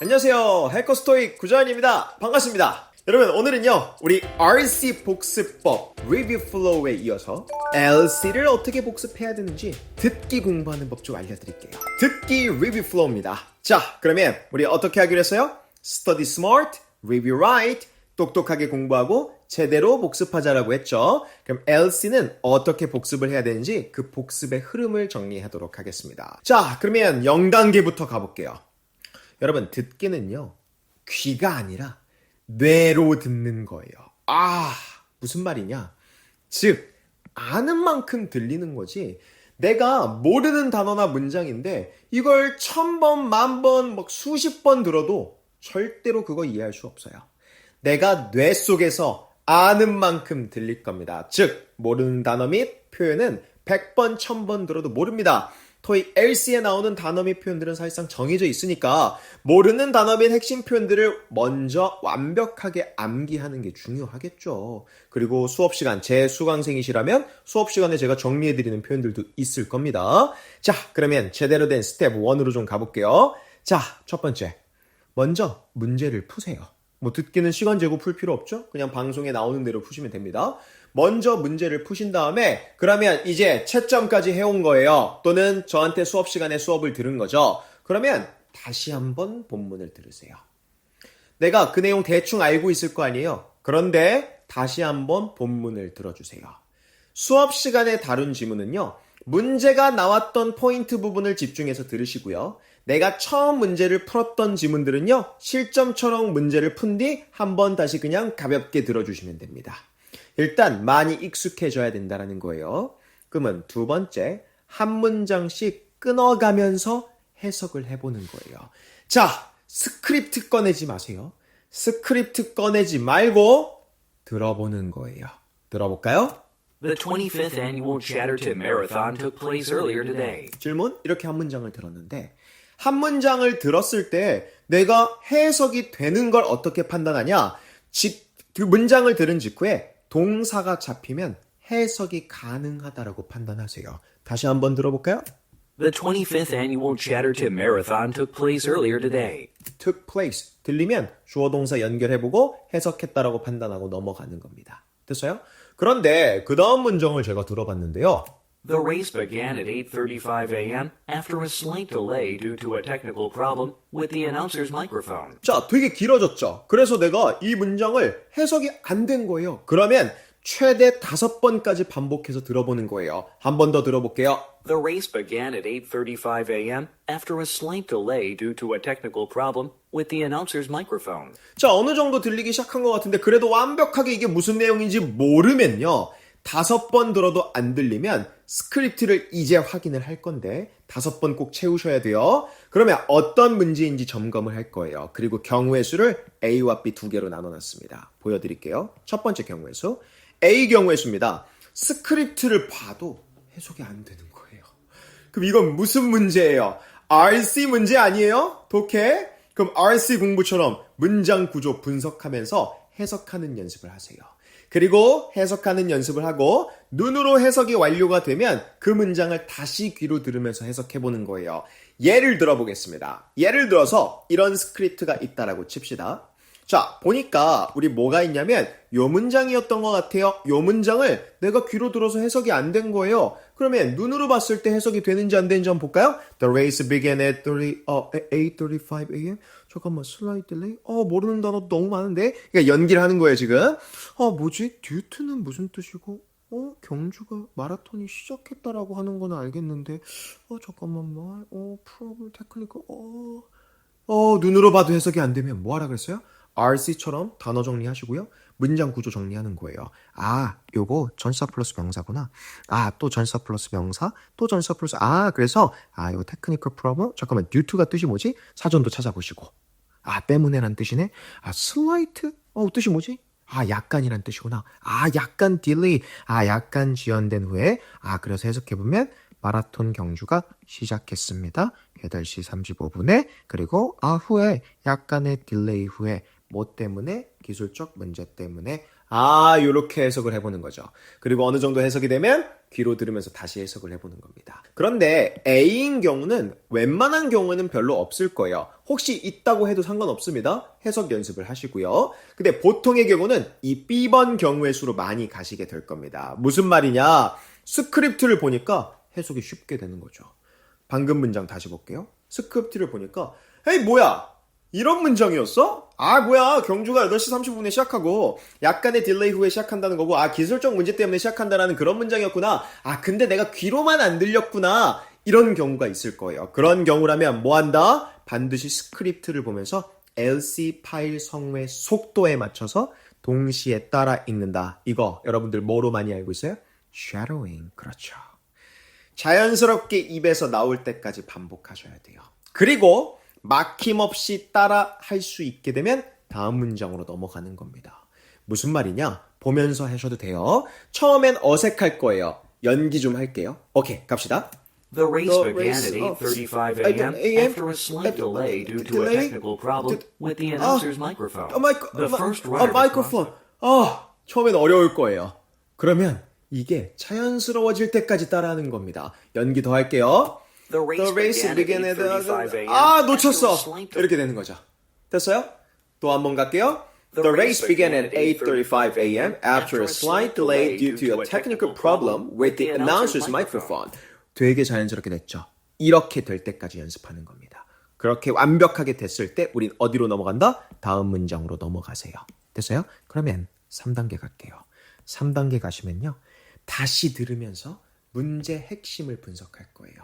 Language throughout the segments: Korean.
안녕하세요. 해커스토익 구자연입니다. 반갑습니다. 여러분, 오늘은요, 우리 RC 복습법 리뷰 플로우에 이어서 LC를 어떻게 복습해야 되는지 듣기 공부하는 법 좀 알려드릴게요. 듣기 리뷰 플로우입니다. 자, 그러면 우리 어떻게 하기로 했어요? Study smart, review right, 똑똑하게 공부하고 제대로 복습하자라고 했죠. 그럼 LC는 어떻게 복습을 해야 되는지 그 복습의 흐름을 정리하도록 하겠습니다. 자, 그러면 0단계부터 가볼게요. 여러분, 듣기는요, 귀가 아니라 뇌로 듣는 거예요. 무슨 말이냐? 즉, 아는 만큼 들리는 거지. 내가 모르는 단어나 문장인데 이걸 1000번, 10,000번, 막 수십 번 들어도 절대로 그거 이해할 수 없어요. 내가 뇌 속에서 아는 만큼 들릴 겁니다. 즉, 모르는 단어 및 표현은 100번, 1000번 들어도 모릅니다. 토익 LC에 나오는 단어 및 표현들은 사실상 정해져 있으니까 모르는 단어 및 핵심 표현들을 먼저 완벽하게 암기하는 게 중요하겠죠. 그리고 수업 시간, 제 수강생이시라면 수업 시간에 제가 정리해드리는 표현들도 있을 겁니다. 자, 그러면 제대로 된 스텝 1으로 좀 가볼게요. 자, 첫 번째. 먼저 문제를 푸세요. 뭐 듣기는 시간 재고 풀 필요 없죠? 그냥 방송에 나오는 대로 푸시면 됩니다. 먼저 문제를 푸신 다음에 그러면 이제 채점까지 해온 거예요. 또는 저한테 수업 시간에 수업을 들은 거죠. 그러면 다시 한번 본문을 들으세요. 내가 그 내용 대충 알고 있을 거 아니에요. 그런데 다시 한번 본문을 들어주세요. 수업 시간에 다룬 지문은요. 문제가 나왔던 포인트 부분을 집중해서 들으시고요. 내가 처음 문제를 풀었던 지문들은요. 실점처럼 문제를 푼 뒤 한번 다시 그냥 가볍게 들어주시면 됩니다. 일단 많이 익숙해져야 된다는 거예요. 그러면 두 번째, 한 문장씩 끊어가면서 해석을 해보는 거예요. 자, 스크립트 꺼내지 마세요. 스크립트 꺼내지 말고 들어보는 거예요. 들어볼까요? The 25th annual Chatterton Marathon took place earlier today. 질문, 이렇게 한 문장을 들었는데 한 문장을 들었을 때 내가 해석이 되는 걸 어떻게 판단하냐? 그 문장을 들은 직후에 동사가 잡히면 해석이 가능하다라고 판단하세요. 다시 한번 들어볼까요? The 25th annual Chatterton Marathon took place earlier today. took place 들리면 주어 동사 연결해보고 해석했다라고 판단하고 넘어가는 겁니다. 됐어요? 그런데 그 다음 문장을 제가 들어봤는데요. The race began at 8:35 a.m. after a slight delay due to a technical problem with the announcer's microphone. 자, 되게 길어졌죠? 그래서 내가 이 문장을 해석이 안 된 거예요. 그러면 최대 5번까지 반복해서 들어보는 거예요. 한 번 더 들어볼게요. The race began at 8:35 a.m. after a slight delay due to a technical problem with the announcer's microphone. 자, 어느 정도 들리기 시작한 것 같은데 그래도 완벽하게 이게 무슨 내용인지 모르면요. 5번 들어도 안 들리면 스크립트를 이제 확인을 할 건데 5번 꼭 채우셔야 돼요. 그러면 어떤 문제인지 점검을 할 거예요. 그리고 경우의 수를 A와 B 두 개로 나눠놨습니다. 보여드릴게요. 첫 번째 경우의 수. A 경우의 수입니다. 스크립트를 봐도 해석이 안 되는 거예요. 그럼 이건 무슨 문제예요? RC 문제 아니에요? 독해? 그럼 RC 공부처럼 문장 구조 분석하면서 해석하는 연습을 하세요. 그리고 해석하는 연습을 하고 눈으로 해석이 완료가 되면 그 문장을 다시 귀로 들으면서 해석해보는 거예요. 예를 들어보겠습니다. 예를 들어서 이런 스크립트가 있다라고 칩시다. 자, 보니까 우리 뭐가 있냐면 요 문장이었던 것 같아요. 요 문장을 내가 귀로 들어서 해석이 안 된 거예요. 그러면 눈으로 봤을 때 해석이 되는지 안 되는지 한번 볼까요? The race began at 8:35 a.m. 잠깐만, slight delay? 모르는 단어 너무 많은데? 그러니까 연기를 하는 거예요, 지금. 뭐지? due는 무슨 뜻이고? 경주가 마라톤이 시작했다라고 하는 건 알겠는데, 잠깐만, probably technical, 눈으로 봐도 해석이 안 되면 뭐 하라 그랬어요? RC처럼 단어 정리하시고요. 문장 구조 정리하는 거예요. 요거 전치사 플러스 명사구나. 또 전치사 플러스 명사, 또 전치사 플러스, 그래서, 요거 technical problem? 잠깐만, due가 뜻이 뭐지? 사전도 찾아보시고. 때문에란 뜻이네? slight? 뜻이 뭐지? 약간이란 뜻이구나. 약간 delay. 약간 지연된 후에. 그래서 해석해보면, 마라톤 경주가 시작했습니다. 8시 35분에. 그리고, 후에, 약간의 딜레이 후에, 뭐 때문에? 기술적 문제 때문에. 요렇게 해석을 해보는 거죠. 그리고 어느 정도 해석이 되면 귀로 들으면서 다시 해석을 해보는 겁니다. 그런데 A인 경우는 웬만한 경우는 별로 없을 거예요. 혹시 있다고 해도 상관없습니다. 해석 연습을 하시고요. 근데 보통의 경우는 이 B번 경우의 수로 많이 가시게 될 겁니다. 무슨 말이냐? 스크립트를 보니까 해석이 쉽게 되는 거죠. 방금 문장 다시 볼게요. 스크립트를 보니까 에이 뭐야? 이런 문장이었어? 아 뭐야 경주가 8시 30분에 시작하고 약간의 딜레이 후에 시작한다는 거고 아 기술적 문제 때문에 시작한다라는 그런 문장이었구나. 아 근데 내가 귀로만 안 들렸구나. 이런 경우가 있을 거예요. 그런 경우라면 뭐 한다? 반드시 스크립트를 보면서 LC 파일 성우의 속도에 맞춰서 동시에 따라 읽는다. 이거 여러분들 뭐로 많이 알고 있어요? shadowing. 그렇죠. 자연스럽게 입에서 나올 때까지 반복하셔야 돼요. 그리고 막힘없이 따라 할 수 있게 되면 다음 문장으로 넘어가는 겁니다. 무슨 말이냐? 보면서 하셔도 돼요. 처음엔 어색할 거예요. 연기 좀 할게요. 오케이, 갑시다. The race The began race at of- 8:35 AM a.m. after a slight delay due to a delay? technical problem with the announcer's microphone. The first runner to 마이크로폰. 처음엔 어려울 거예요. 그러면 이게 자연스러워질 때까지 따라하는 겁니다. 연기 더 할게요. The race began at 8:35 a.m. 놓쳤어. after a slight 이렇게 되는 거죠. 됐어요? 또 한 번 갈게요. The race began at 8:35 a.m. after a slight delay due to a technical problem with the announcer's microphone. 되게 자연스럽게 됐죠. 이렇게 될 때까지 연습하는 겁니다. 그렇게 완벽하게 됐을 때 우린 어디로 넘어간다? 다음 문장으로 넘어가세요. 됐어요? 그러면 3단계 갈게요. 3단계 가시면요. 다시 들으면서 문제 핵심을 분석할 거예요.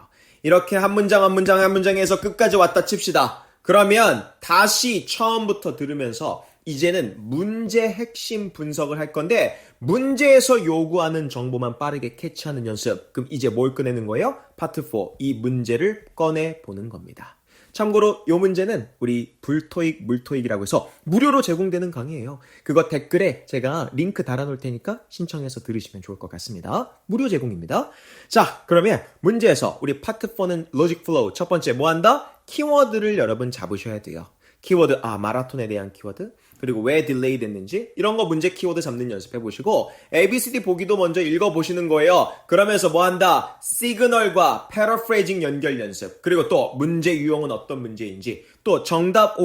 이렇게 한 문장 한 문장 한 문장에서 끝까지 왔다 칩시다. 그러면 다시 처음부터 들으면서 이제는 문제 핵심 분석을 할 건데 문제에서 요구하는 정보만 빠르게 캐치하는 연습. 그럼 이제 뭘 꺼내는 거예요? 파트 4. 이 문제를 꺼내보는 겁니다. 참고로 이 문제는 우리 불토익, 물토익이라고 해서 무료로 제공되는 강의예요. 그거 댓글에 제가 링크 달아놓을 테니까 신청해서 들으시면 좋을 것 같습니다. 무료 제공입니다. 자, 그러면 문제에서 우리 파트 4는 로직 플로우. 첫 번째 뭐 한다? 키워드를 여러분 잡으셔야 돼요. 키워드, 마라톤에 대한 키워드, 그리고 왜 딜레이 됐는지 이런 거 문제 키워드 잡는 연습해 보시고 ABCD 보기도 먼저 읽어보시는 거예요. 그러면서 뭐 한다? 시그널과 패러프레이징 연결 연습, 그리고 또 문제 유형은 어떤 문제인지, 또 정답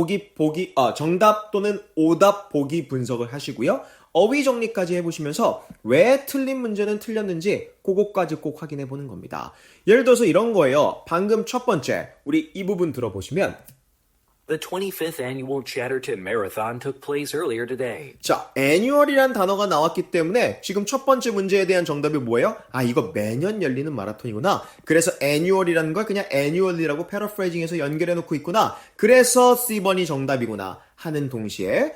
또는 오답 보기 분석을 하시고요. 어휘 정리까지 해보시면서 왜 틀린 문제는 틀렸는지 그거까지 꼭 확인해 보는 겁니다. 예를 들어서 이런 거예요. 방금 첫 번째 우리 이 부분 들어보시면 The 25th annual Chatterton Marathon took place earlier today. 자, annual이란 단어가 나왔기 때문에 지금 첫 번째 문제에 대한 정답이 뭐예요? 이거 매년 열리는 마라톤이구나. 그래서 annual이라는 걸 그냥 annually라고 패러프레이징해서 연결해 놓고 있구나. 그래서 C번이 정답이구나 하는 동시에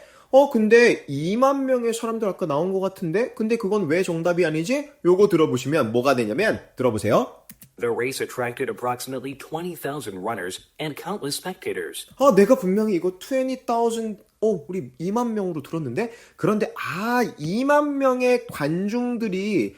근데 2만 명의 사람들 아까 나온 것 같은데 근데 그건 왜 정답이 아니지? 요거 들어보시면 뭐가 되냐면 들어보세요. The race attracted approximately 20,000 runners and countless spectators. 내가 분명히 이거 20,000, 우리 2만 명으로 들었는데, 그런데 2만 명의 관중들이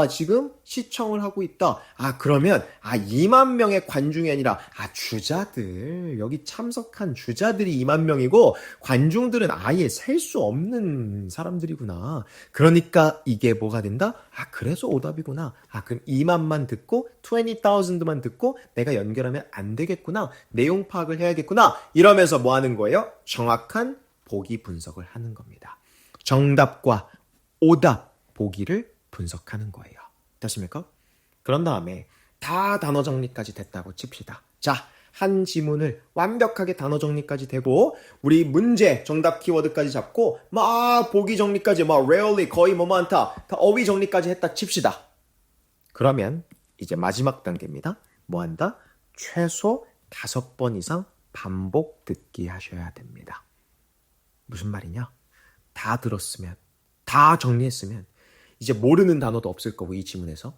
지금 시청을 하고 있다. 그러면 2만 명의 관중이 아니라 주자들, 여기 참석한 주자들이 2만 명이고 관중들은 아예 셀 수 없는 사람들이구나. 그러니까 이게 뭐가 된다? 그래서 오답이구나. 그럼 2만만 듣고 20,000만 듣고 내가 연결하면 안 되겠구나. 내용 파악을 해야겠구나. 이러면서 뭐 하는 거예요? 정확한 보기 분석을 하는 겁니다. 정답과 오답 보기를 분석하는 거예요. 됐습니까? 그런 다음에 다 단어 정리까지 됐다고 칩시다. 자, 한 지문을 완벽하게 단어 정리까지 되고 우리 문제 정답 키워드까지 잡고 보기 정리까지 rarely 거의 많다 다 어휘 정리까지 했다 칩시다. 그러면 이제 마지막 단계입니다. 뭐 한다? 최소 5번 이상 반복 듣기 하셔야 됩니다. 무슨 말이냐? 다 들었으면, 다 정리했으면 이제 모르는 단어도 없을 거고 이 지문에서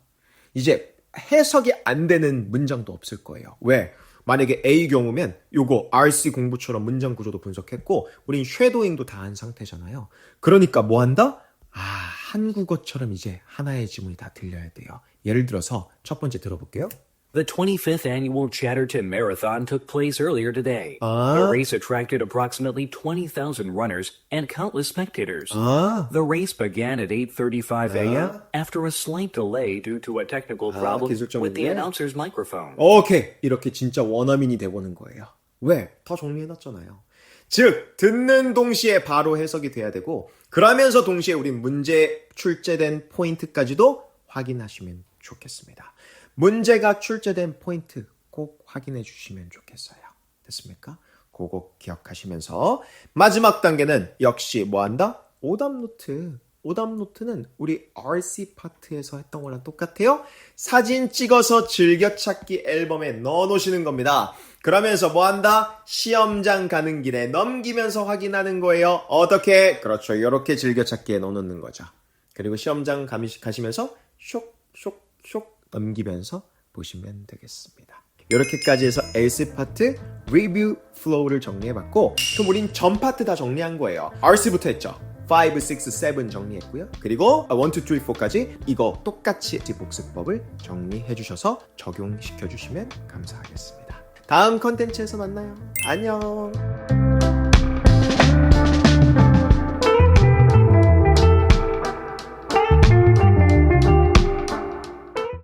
이제 해석이 안 되는 문장도 없을 거예요. 왜? 만약에 A 경우면 요거 RC 공부처럼 문장 구조도 분석했고 우린 쉐도잉도 다 한 상태잖아요. 그러니까 뭐 한다? 한국어처럼 이제 하나의 지문이 다 들려야 돼요. 예를 들어서 첫 번째 들어볼게요. The 25th annual Chatterton Marathon took place earlier today. Ah. The race attracted approximately 20,000 runners and countless spectators. 아, The race began at 8:35 a.m. after a slight delay due to a technical problem 기술적 with the 문제. announcer's microphone. 오케이. 이렇게 진짜 원어민이 돼보는 거예요. 왜? 다 정리해놨잖아요. 즉, 듣는 동시에 바로 해석이 돼야 되고, 그러면서 동시에 우리 문제 출제된 포인트까지도 확인하시면 좋겠습니다. 문제가 출제된 포인트 꼭 확인해 주시면 좋겠어요. 됐습니까? 그거 기억하시면서 마지막 단계는 역시 뭐 한다? 오답 노트. 오답 노트는 우리 RC 파트에서 했던 거랑 똑같아요. 사진 찍어서 즐겨찾기 앨범에 넣어 놓으시는 겁니다. 그러면서 뭐 한다? 시험장 가는 길에 넘기면서 확인하는 거예요. 어떻게? 그렇죠. 이렇게 즐겨찾기에 넣어 놓는 거죠. 그리고 시험장 가시면서 쇽 넘기면서 보시면 되겠습니다. 이렇게까지 해서 else 파트 리뷰 플로우를 정리해봤고, 그럼 우린 전 파트 다 정리한 거예요. RC부터 했죠. 5, 6, 7 정리했고요. 그리고 1, 2, 3, 4까지 이거 똑같이 복습법을 정리해주셔서 적용시켜주시면 감사하겠습니다. 다음 컨텐츠에서 만나요. 안녕.